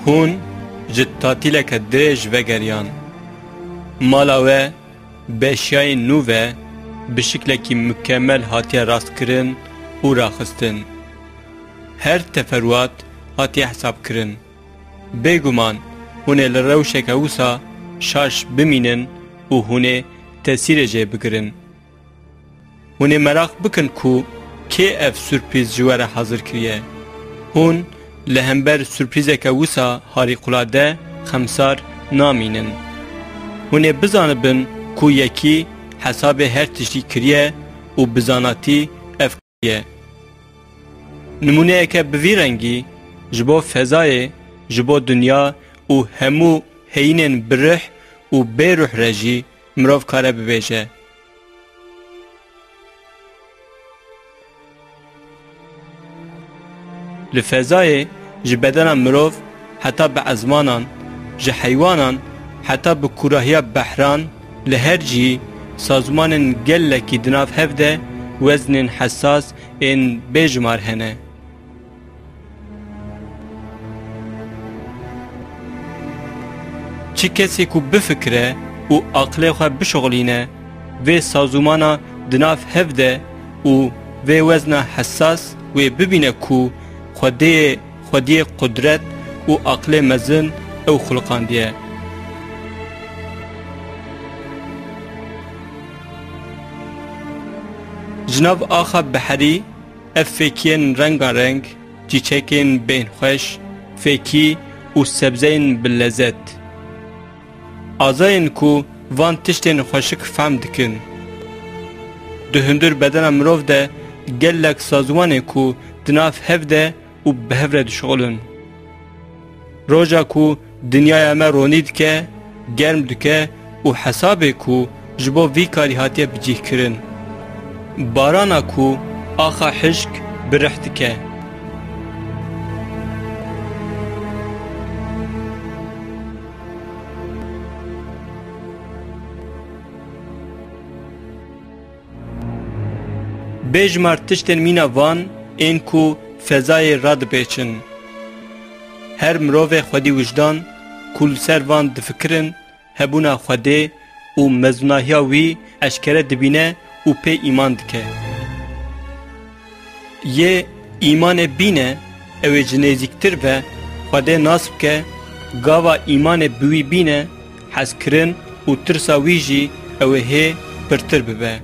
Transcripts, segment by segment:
هون ji tatileke dirêj vegeriyan. Mala we beşyayên nû ve bi şiklekî mükemmel hatiye rastkirin û raxistin. Her teferruat hatiye hesabkirin. Bêguman hûn ê li rewşeke wisa şaş bimînin û hûn ê tesîrê jê bigirin. Hûn ê merak bikin ku kê ev sürprîz ji we re hazir kiriye. Hûn li hember sürprîzeke wisa harîqulade xemsar namînin. Hûn ê bizanibin ku yekî hesabê her tiştî kiriye û bizanatî ev kiriye. Nimûneyeke bi vî rengî ji bo fezayê, ji bo dunya û hemû heyînên birih û bêruh re jî mirov kare bibêje. Li fezayê ji bedena mirov heta bi ezmanan, ji heywanan heta bi kurahiya behran li her cî sazmanên gelekî di nav hev de weznên hesas ên bêjimar hene. Çi kesê ku bifikire û aqlê xwe bişoxilîne vê sazmana di nav hev de û vê wezna hesas wê bibîne ku xwediyê qudret û aqlê mezin ew xulqandiye. Ji nav axa biherî ev fêkiyên rengareng, çîçekên bên-xweş, fêkî û sebzeyên bi lezet. Azayên ku van tiştên xweşik fehm dikin. Di hundir bedena mirov de gelek sazwanê ku di nav hev de û bi hev re dişixulin. Roja ku dinyaya me ronî dike, germ dike û hesabê ku ji bo vî karî hatiye bicîhkirin. Barana ku axa hişk birih dike. Bêjmar tiştên mîna van ên ku fezayê radibêçin. Her mirovê xwedî wijdan ku li ser van difikirin hebûna Xwedê û mezûnahiya wî eşkere dibîne û pê îman dike. Yê îmanê bîne ew ê ji nêzîktir ve Xwedê nas bike, gava îmanê bi wî bîne hezkirin û tirsa wî jî ew ê hê pirtir bibe.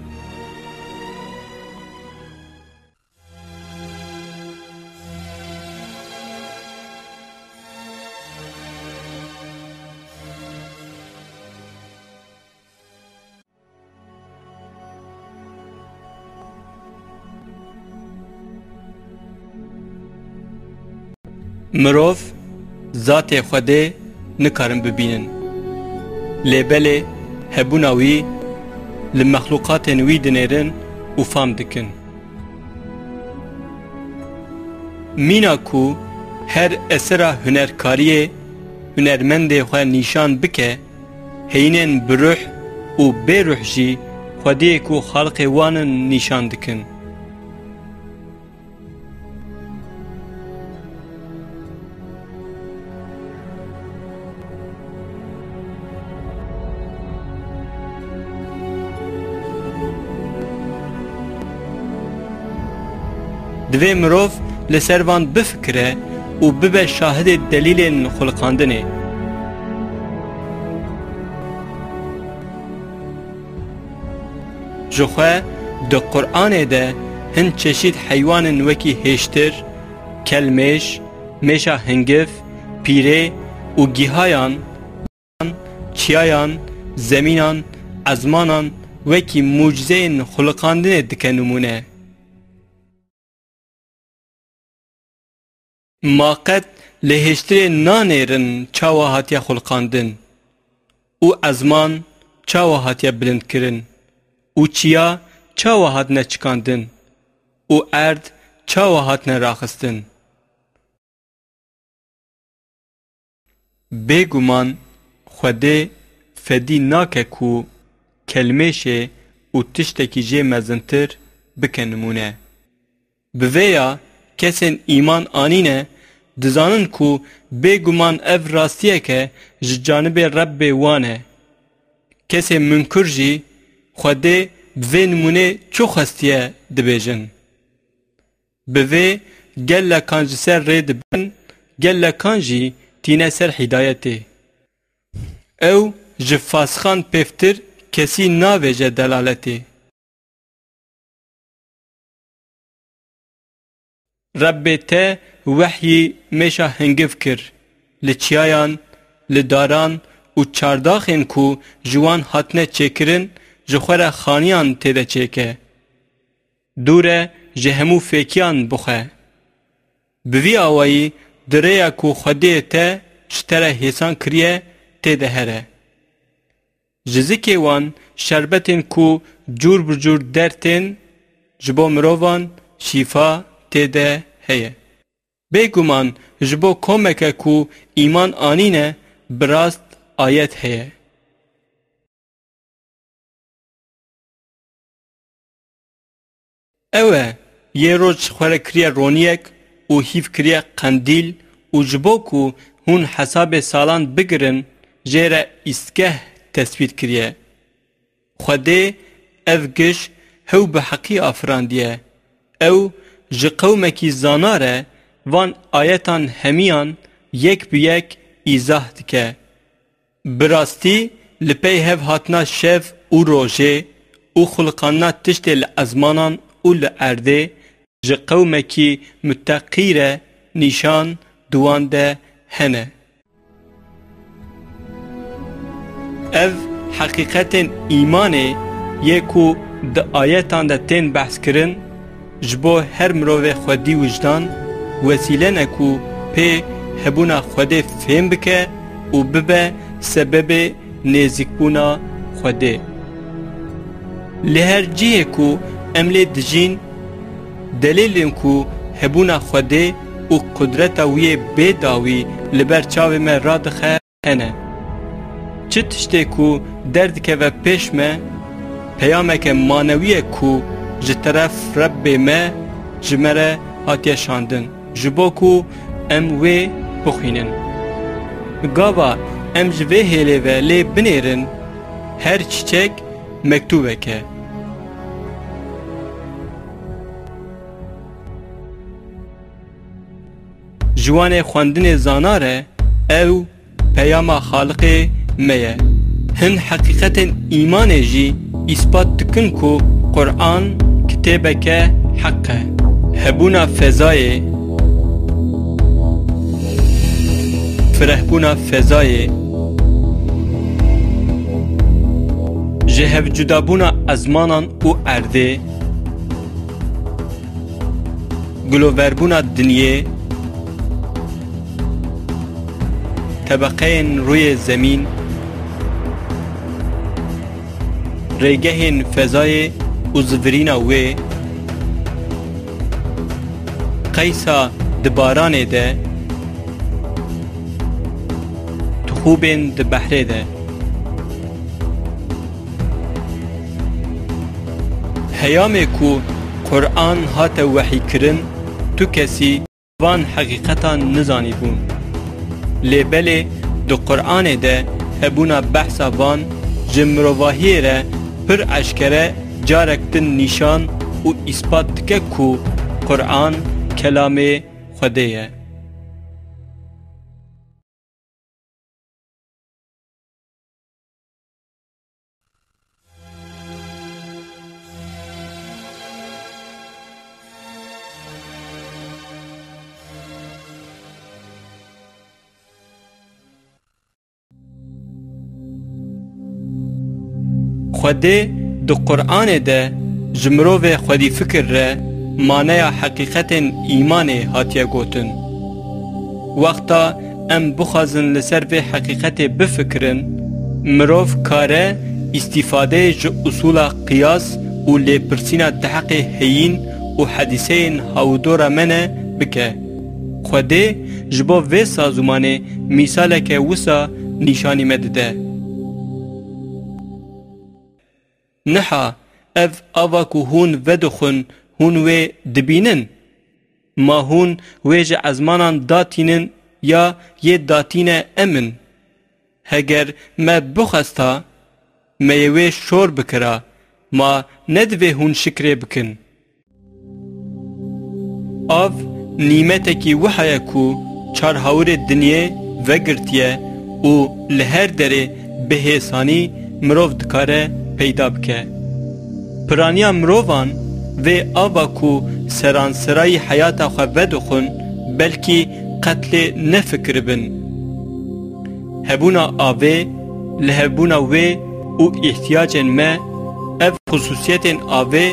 Mirov zatê Xwedê nikarin bibînin. Lêbelê hebûna wî li mexlûqatên wî dinêrin û fam dikin. Mîna ku her esera hunerkariyê hunermendê xwe nîşan bike, heyînên birûh û bêrûh jî Xwediyê ku xalqê wan in nîşan dikin. Divê mirov li ser van bifikire û bibe şahidê delîlên xulqandinê. Ji xwe di Qur'anê de hin çeşît heywanên wekî hêştir, kelmêş, mêşa hingif, pîrê û gîhayan, çiyayan, zemînan, ezmanan wekî mucizeyên xulqandinê dike numûne. Maqet li hêştirê nanêrin çawa hatiye xulqandin û ezman çawa hatiye bilindkirin û çiya çawa hatine çikandin û erd çawa hatine raxistin. Bêguman Xwedê fedî nake ku kelmêşê û tiştekî jê mezintir bike nimûne. Bi vê ya kesên îman anîne dizanin ku bêguman ev rastiyeke ji canibê Rebbê wan e. Kesê munkir jî Xwedê bi vê nimûnê çi xwestiye dibêjin. Bi vê gelekan ji ser rê dibin, gelekan jî tîne ser hidayetê. Ew ji fasixan pêvtir kesî navêje delaletê. Rebbê te wehyî mêşa hingiv kir li çiyayan, li daran û çardaxên ku ji wan hatine çêkirin ji xwe re xaniyan têde çêke. Dûre ji hemû fêkiyan bixwe. Bi vî awayî di rêya ku Xwedê te ji te re hêsan kiriye têde here. Ji zikê wan şerbetên ku cûr bi cûr dertên ji bo mirovan şîfa têde heye. Bêguman ji bo komeke ku îman anîne bi rast ayet heye. Ew e yê roj xwe re kiriye roniyek û hîv kiriye qendîl û ji bo ku hûn hesabê salan bigirin jê re îstgeh tespît kiriye. Xwedê ev giş hew bi heqî afirandiye. Ew ji qewmekî zana re van ayetan hemiyan yek bi yek îzah dike. Bi rastî li pey hev hatina şev û rojê û xulqanina tiştê li ezmanan û li erdê ji qewmekî muteqî re nîşan di wan de hene. Ev heqîqetên îmanê yê ku di ayetan de tên behs kirin ji bo her mirovê xwedî wijdan wesîle ne ku pê hebûna Xwedê fêm bike û bibe sebebê nêzîkbûna Xwedê. Li her cihê ku em lê dijîn delêlên ku hebûna Xwedê û qudreta wî yê bêdawî li ber çavê me radixe hene. Çi tiştê ku derdikeve pêş me peyameke manewî ku ji teref Rebbê me ji me re hatiye şandin ji bo ku em wê bixwînin. Gava em ji vê hêlê ve lê binêrin her çiçek mektûbek e. Ji wanê xwendinê zana re ew peyama Xaliqê me ye. Hin heqîqetên îmanê jî îspat dikin ku Qur'an kitêbeke heq e. Hebûna fezayê, firehbûna fezayê, ji hevcudabûna ezmanan û erdê, guloverbûna dinyê, tebeqeyên rûyê zemîn, rêgehên fezayê û zivirîna wê, qeysa di baranê de, tixûbên di behrê de. Heyamê ku Qur'an hate wehîkirin tu kesî van heqîqetan nizanîbûn. Lêbelê di Qur'anê de hebûna behsa van ji mirovahiyê re pir eşkere carek din nîşan û îspat dike ku Qur'an kelamê Xwedê ye. Xwedê di Qur'anê de ji mirovê xwedî fikir re maneya heqîqetên îmanê hatiye gotin. Wexta em bixwazin li ser vê heqîqetê bifikirin, mirov kare îstîfadeyê ji usûla qiyas û lêpirsîna teheqê heyîn û hedîseyên hawdora me ne bike. Xwedê ji bo vê sazûmanê mîsaleke wisa nîşanî me dide. Niha ev ava ku hûn vedixwin hûn wê dibînin. ما هون ویج ازمانان داتینن یا یه داتین امن هگر ما بخستا ما یوی شور بکرا ما ندوه هون شکره بکن آف نیمتکی وحیا کو چار هاور دنیا وگرتیه و لهر دره بهسانی مروف دکاره پیدا بکه پرانیا مروفان و آوا کو سرانسرای حیاتا خو بدخون بلکی قتل نفکر بن هبونا آوه لهبونا و او احتیاج ما اف خصوصیت آوه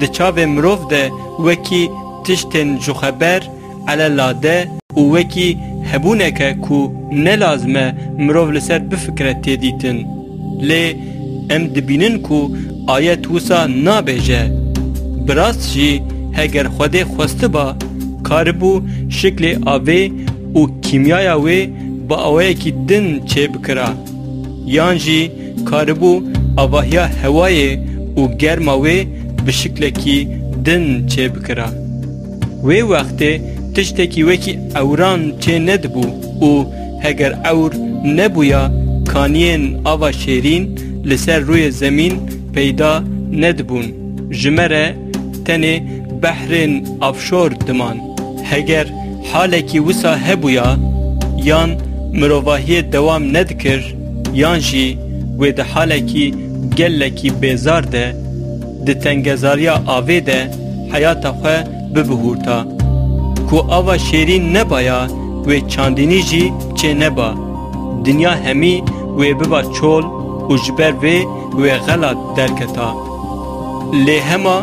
دچاو مروف ده وکی تشتن جو خبر علا لاده و وکی هبونه که کو نلازمه مروف لسر بفکره تیدیتن لی ام دبینن کو آیت وسا نابیجه براست جی هگر خوده خواسته با کاربو شکل آوه و کیمیای آوه با آوه کی دن چه بکرا یان جی کاربو آواهیا هوای و گرم آوه به شکل کی دن چه بکرا وی وقت تشتکی وکی اوران چه ندبو و هگر اور نبویا کانین آوا شیرین لسر روی زمین پیدا ندبون جمره تنه بحرین افشور دمان هگر حالکی وسا هبویا یان مروواهی دوام ندکر یان جی و ده حالکی گلکی بیزار ده ده تنگزاریا آوه ده حیاتا خواه ببهورتا کو آوا شیرین نبایا و چاندینی جی چه نبا دنیا همی و ببا چول و جبر و غلط درکتا لی هما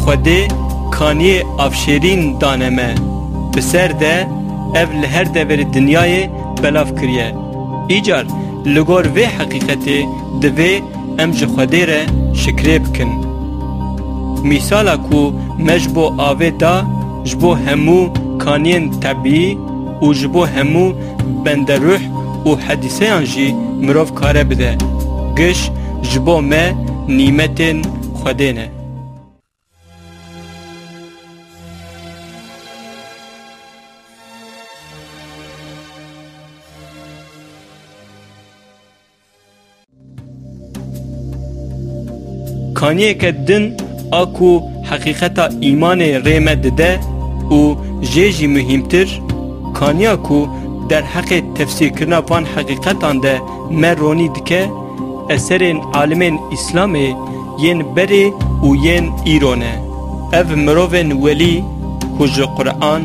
خوده کانی افشیرین دانمه بسر ده اف لهر دور دنیای بلاف کریه ایجار لگور و حقیقته دوی امج خوده ره شکره بکن مثالا کو مجبو آوه دا جبو همو کانین طبیعی و جبو همو بند روح و حدیثه انجی مروف کاره بده گش جبو ما نیمتن خوده نه کانیه که دن اکو حقیقتا ایمان ریمه دده و جیجی مهمتر کانیا کو در حق تفسیر کرنا وان حقیقتان ده مرونی دکه اثرین عالمین اسلامی ین بری و ین ایرونه اف مروون ولی کج قرآن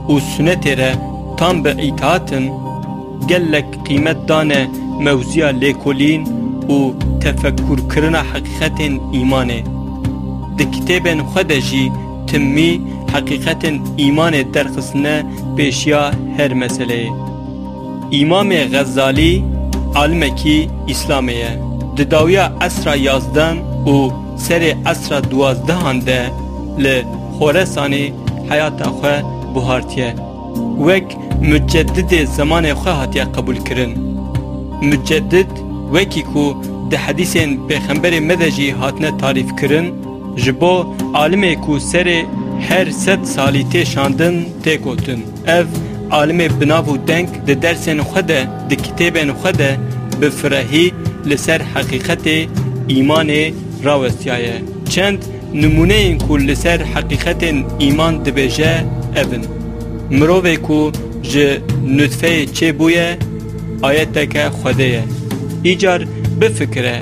و سنت را تام به اطاعتن گلک قیمت دانه موزیا لیکولین و تفکر کرنا حقیقت ایمانه ده کتابن خودجی تمی حقیقت ایمان درخصنه پیشیا هر مسئله امام غزالی علمکی اسلامیه ده داویا اسرا یازدن و سر اسرا دوازدهان ده لخورسانی حیات خواه بوهارتیه وک مجدد زمان خواه هاتیه قبول کرن مجدد وکی کو ده حدیثین پیغمبر مدجی هاتنه تعریف کرن جبو عالمه کو سر هر 100 سالی تی شاندن تی گوتن اف عالمه بناو دنگ ده درسین خوده ده کتابین خوده بفرهی لسر حقیقت ایمان راوستیایه چند نمونه این کو لسر حقیقت ایمان دبیجه اون مروه کو جه نطفه چه بویه آیت که خوده ایجار بفکره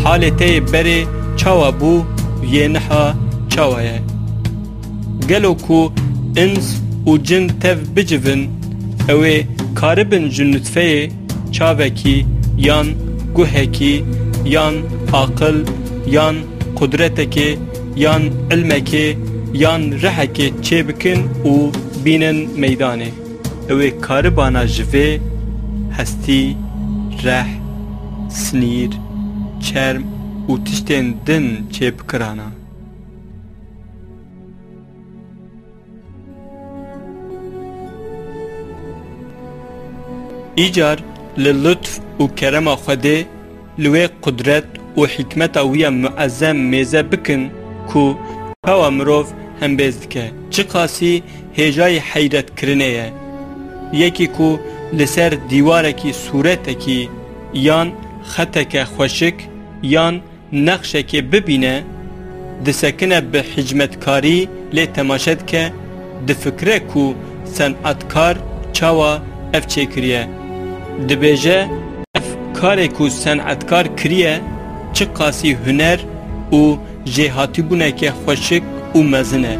حالته بری چاوا بو یه نحا چاوایه گلو کو انس و جن تف بجون اوه کاربن جن نطفه چاوکی یان گوهکی یان عقل یان قدرتکی یان علمکی یان رحکی چه بکن و بینن میدانه اوه کاربانا جوه هستی رح سنیر چرم و تشتین دن چه بکرانا ایجار للطف و کرم خوده لوی قدرت و حکمت ویا معظم میزه بکن کو پاو مروف hembêz dike. Çi qasî hêjayê heyretkirinê ye. Yekî ku li ser dîwarekî sûretekî yan xeteke xweşik yan nexşekê bibîne, disekine bi hicmetkarî lê temaşe dike, difikire ku senatkar çawa ev çêkiriye. Dibêje ev karê ku senatkar kiriye çi qasî huner û jêhatîbûneke xweşik û mezin e.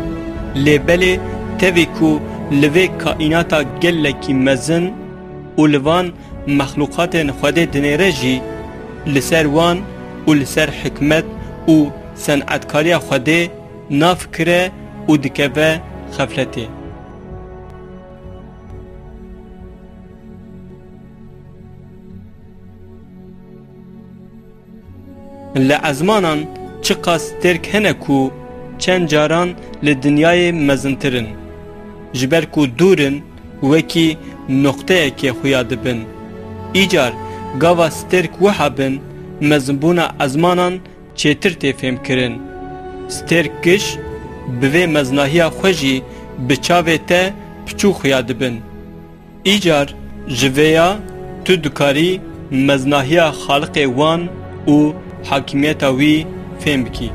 Lê belê tevê ku li vê kaînata gelekî mezin û li van mexlûqatên Xwedê dinêre jî li ser wan û li ser hikmet û senatkariya Xwedê nafikire û dikeve xefletê. Li ezmanan çi qas têrk hene ku çend caran li dinyayê mezintirin, ji ber ku dûrin wekî noqteyekê xuya dibin. Îcar gava stêrk wiha bin, mezinbûna ezmanan çêtir tê fêmkirin. Stêrk giş bi vê meznahiya xwe jî bi çavê te piçû xuya dibin. Îcar ji vêya tu dikarî meznahiya xaliqê wan û hakimiyeta wî fêm bikî.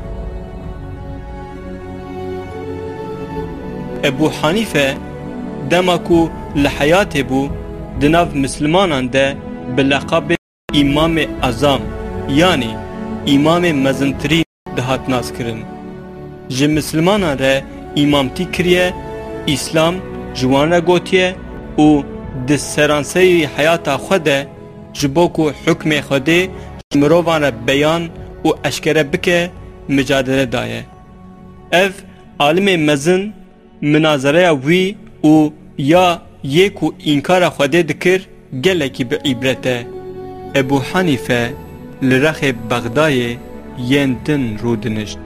Ebu Hanife dema ku li heyatê bû di nav mislimanan de bi leqabê İmam-ı Azam yanî İmam-ı mezintirîn dihat naskirin. Ji mislimanan re îmamtî kiriye, İslam ji wan re gotiye û di seranseyê heyata xwe de ji bo ku hukmê Xwedê ji mirovan re beyan û eşkere bike mücadele daye. Ev alimê mezin münazereya wî û ya yê ku înkara Xwedê dikir gelekî bi îbret e. Ebu Hanife li rexê Bexdayê yên din rûdinişt.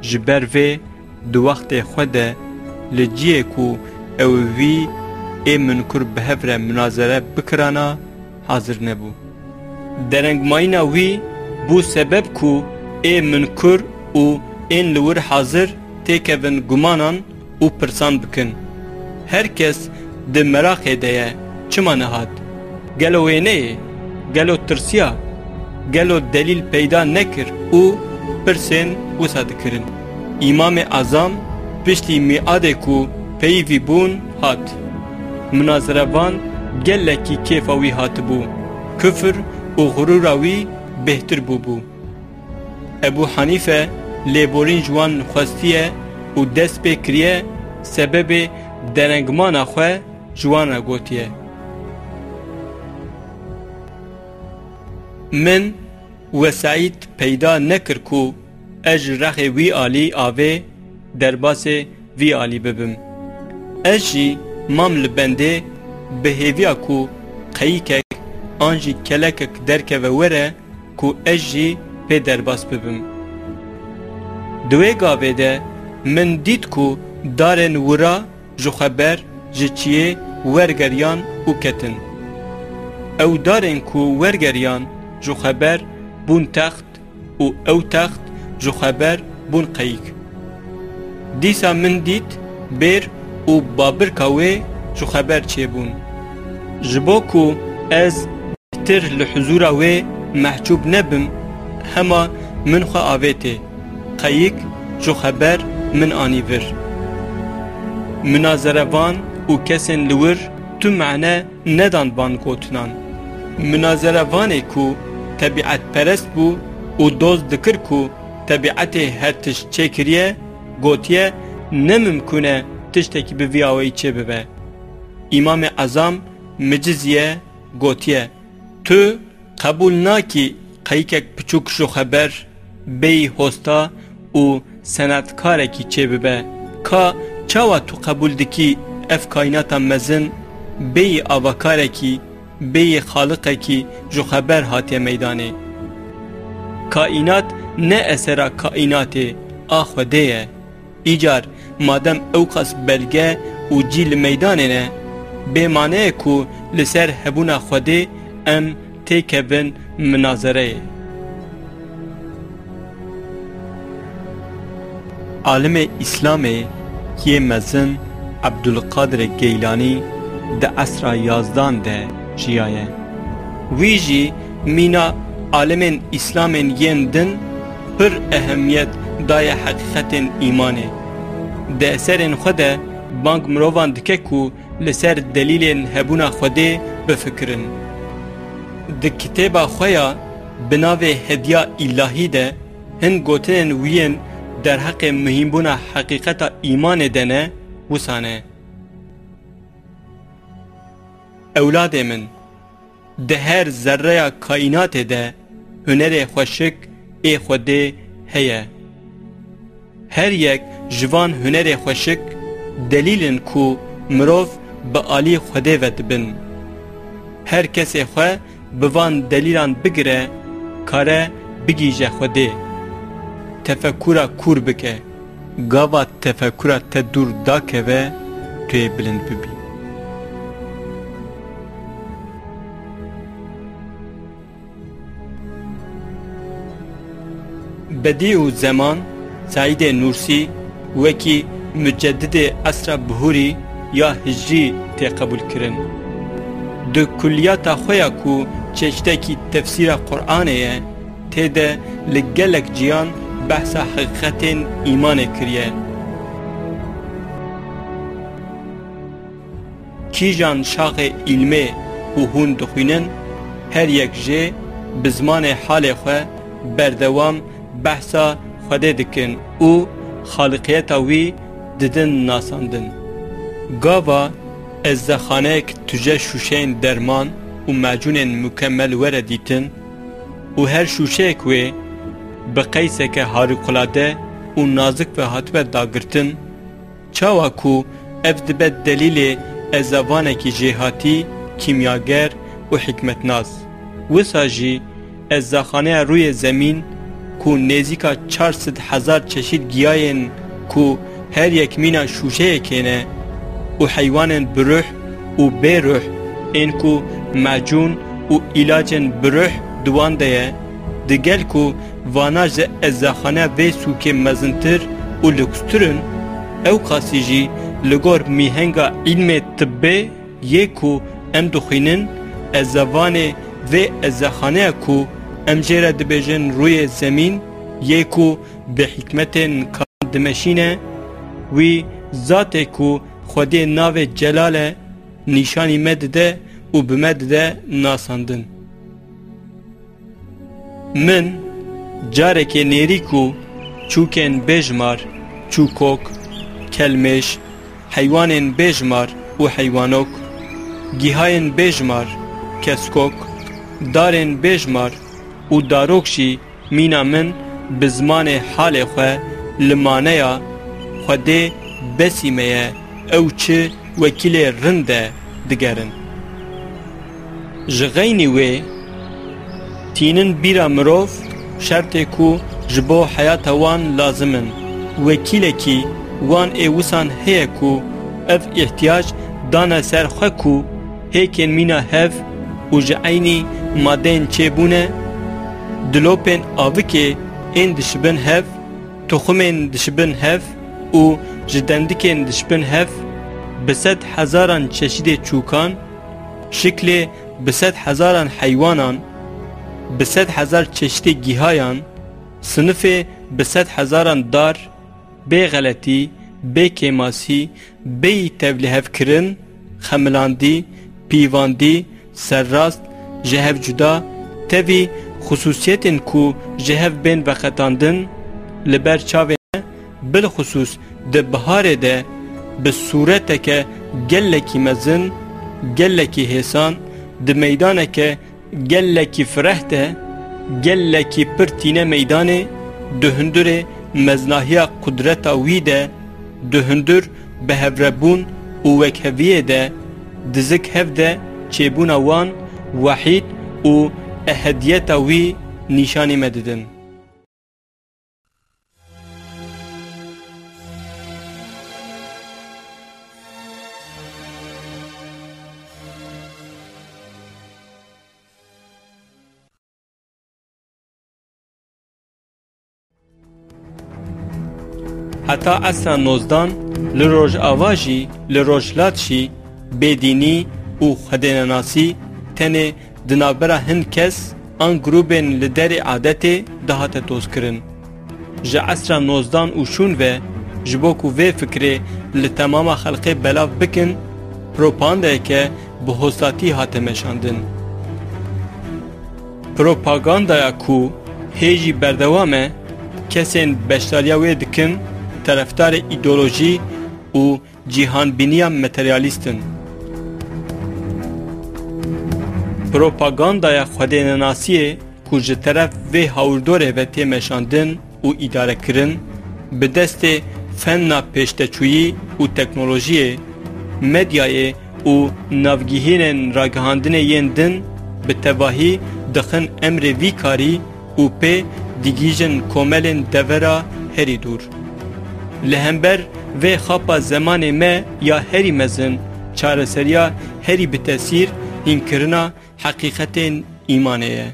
Ji ber vê di wextê xwe de li ciyê ku ew wî ê minkur bi hev re münazere bikirana hazir nebû. Derengmayîna wî bû sebeb ku ê minkur û ên li wir hazir têkevin gumanan û pirsan bikin. Herkes di meraxê de ye çima nehat? Gelo wêneyê, gelo tirsiya, gelo delîl peyda nekir û pirsên wisa dikirin. İmam-ı Azam piştî miadê ku peyivî bûn hat. Münazerevan gelekî kêfa wî hatibû. Küfür û xurûra wî bêhtir bûbû. Ebu Hanife lêborîn ji wan xwestiye û dest pê kiriye, sebebê derengmana xwe ji wan re gotiye. Min wesayît peyda nekir ku ez ji rexê wî alî avê derbasê vî alî bibim. Ez jî mam li bendê bi hêviya ku qeyîkek an jî kelekek derkeve were ku ez jî pê derbas bibim. Di wê gavê de min dît ku darên wira ji xeber ji çiyê wergeriyan û ketin. Ew darên ku wergeriyan ji xeber bûn text û ew text ji xeber bûn qeyîk. Dîsa min dît bêr û babirka wê ji xeber çêbûn. Ji bo ku ez tir li huzûra wê mehcûb nebim, hema min xwe avêtê, qeyîk ji xeber min anî vir. Münazerevan û kesên li wir tu mene nedan ban gotinan. Münazerevanê ku tebiatperest bû û doz dikir ku tebiatê her tişt çêkiriye, gotiye nemimkûn e tiştekî bi vî awayî çê bibe. İmam-ı Azam miciziye gotiye, tu qebûl nakî qeyîkek piçûk ji xeber bêyî hosta û senetkarekî çê bibe. Ka çawa tu qebûl dikî ev kaînata mezin bêyî avakarekî, bêyî xaliqekî ji xeber hatiye meydanê. Kaînat ne esera kaînatê a Xwedê ye. Îcar madem ew qas belge û cî li meydanê ne, bêmaneye ku li ser hebûna Xwedê em têkevin münazereyê. Alimê İslamê کی مزن عبدالقادر گیلانی ده اسرا یازدان ده جیایه وی جی مینا عالم اسلام ین دن پر اهمیت دای حقیقت ایمانه ده اثرین خوده بانک مروان دکه کو لسر دلیل هبونا خوده بفکرن ده کتاب خویا بناو هدیه الهی ده هن گوتن وین در حق مهم بونا حقیقت ایمان دنه وسانه اولاد من ده هر ذره کائنات ده هنر خوشک ای خوده هیه هر یک جوان هنر خوشک دلیلن کو مروف به آلی خوده ود بن هر کسی خواه بوان دلیلان بگره کاره بگیجه خوده تفکر کور بکه گاوا تفکر تدور دا که و توی بلند ببی بدی و زمان سعید نورسی وکی مجدد اسرا بهوری یا هجری تی قبول کرن دو کلیات خویا کو چشته کی تفسیر قرآنه تی ده لگلک جیان بحث حقیقت ایمان کریه کی جان شاق علمه و هون دخوینن هر یک جه بزمان حال خواه بردوام بحثا خوده دکن او خالقیت وی ددن ناساندن گاوا از دخانه که تجه شوشین درمان و معجون مکمل وردیتن و هر شوشه که به قیسه که هاریقلاده و نازک و حتوه داگرتن چاوا کو افد به دلیل ازوانه کی جهاتی کیمیاگر و حکمت ناز وسا جی از دخانه روی زمین کو نزیکا 400,000 چشید گیاین کو هر یک مینا شوشه کنه و حیوان بروح و بروح این کو معجون و علاجن بروح دوان ده دگل کو واناج ازخانه و سوک مزنتر و لکسترن او قاسی جی لگور میهنگا علم طبه یکو ام دخینن ازوان و ازخانه کو امجره دبیجن روی زمین یکو به حکمت کان دمشینه وی ذات کو خودی ناو جلاله نشانی مدده و بمدده ناساندن من جاره که نیری کو چوکن بجمار چوکوک کلمش حیوانن بجمار و حیوانوک گیهاین بجمار کسکوک دارن بجمار و داروکشی مینا من بزمان حال خواه لمانه یا خوده بسیمه او چه وکیل رنده دگرن جغینی وی تینن بیرا مروف شرط کو جبو حیات وان لازمن وکیل کی وان ایوسان هی کو اف احتیاج دانا سر خو کو هیکن مینا هف و جعینی مادین چه بونه دلوپن آوکه این دشبن هف تخمین دشبن هف و جدندکن دشبن هف بسد هزاران چشید چوکان شکل بسد هزاران حیوانان بسد هزار چشید گیهایان صنف بسد هزاران دار به غلطی به کماسی به تبلیغ کرن خملاندی پیواندی سرراست جهف جدا تبی خصوصیتن کو جهف بین وقتاندن لبر چاوه بالخصوص ده بهار ده به صورت که گلکی مزن گلکی حسان ده میدانه که گلکی فرحته گلکی پرتینه میدانه ده هندر مزناهی قدرت ویده ده هندر به هفربون و وکهویه ده دزک هفده چیبون وان وحید و اهدیت وی نشانی مددن حتی اصلا نوزدان لروج آواجی لروجلات شی بدینی و خدناناسی تنه دنابرا هند کس آن گروبن لدر عادت دهات توز کرن. جا عصر نوزدان و شون و جبوکو و فکره لتمام خلق بلاف بکن پروپانده که به حساتی هاتمشاندن. پروپاگاندایا کو هیجی بردوامه کسین بشتاریا وی دکن طرفدار ایدئولوژی و جیهان بینیا متریالیستن. پروپاگاندایا خودناناسیه کو جه طرف وی هاوردوره و تیمشاندن و اداره کرن به دست فن پیشتچویی و تکنولوژی مدیای و ناوگیهین راگهاندن یندن به تواهی دخن امر وی کاری و په دیگیجن کوملن دورا هری دور. لهمبر و خاپا زمان ما یا هری مزن چارەسەریya هری به تاثیر هینکرنا حقیقت ایمانه.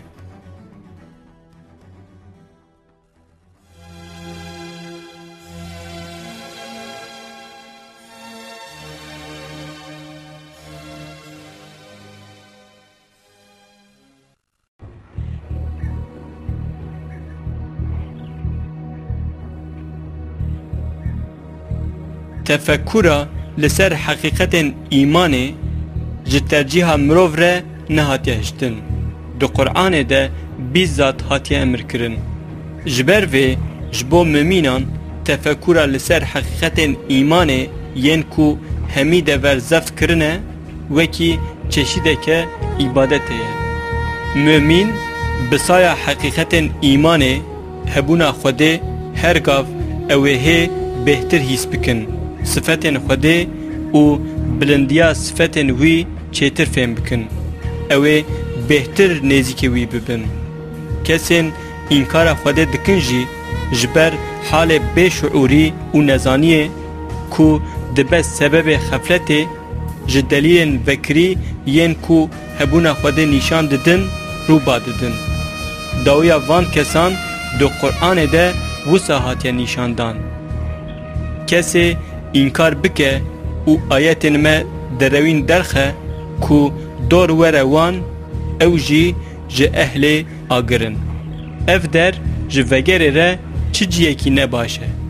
تفکر لسر حقیقت ایمانه جه ترجیح مروف را نهاتیه هشتن. دو قرآن ده بیزاد هاتیه امر کرن. جبر و جبو ممینان تفکر لسر حقیقت ایمانه ین کو همی ده ورزفت کرنه وکی چشیده که عبادته. مؤمن بسایا حقیقت ایمانه هبونا خوده هرگاف اوهه بهتر هیس بکن. صفتن خوده و بلندیا صفتن وی چیتر فهم بکن. اوه بهتر نزیکی وی ببن. کسین انکار خوده دکن جی جبر حال بشعوری و نزانیه کو دبس سبب خفلته جدلیل وکری ین کو هبونا خوده نشان ددن رو باددن. داویا وان کسان دو قرآن ده وساحات نشاندان. کسی انکار بکه و آیتن ما دروین درخه کو دور وروان او جی جه اهل آگرن. اف در جه وگره را چه جیه کی نباشه.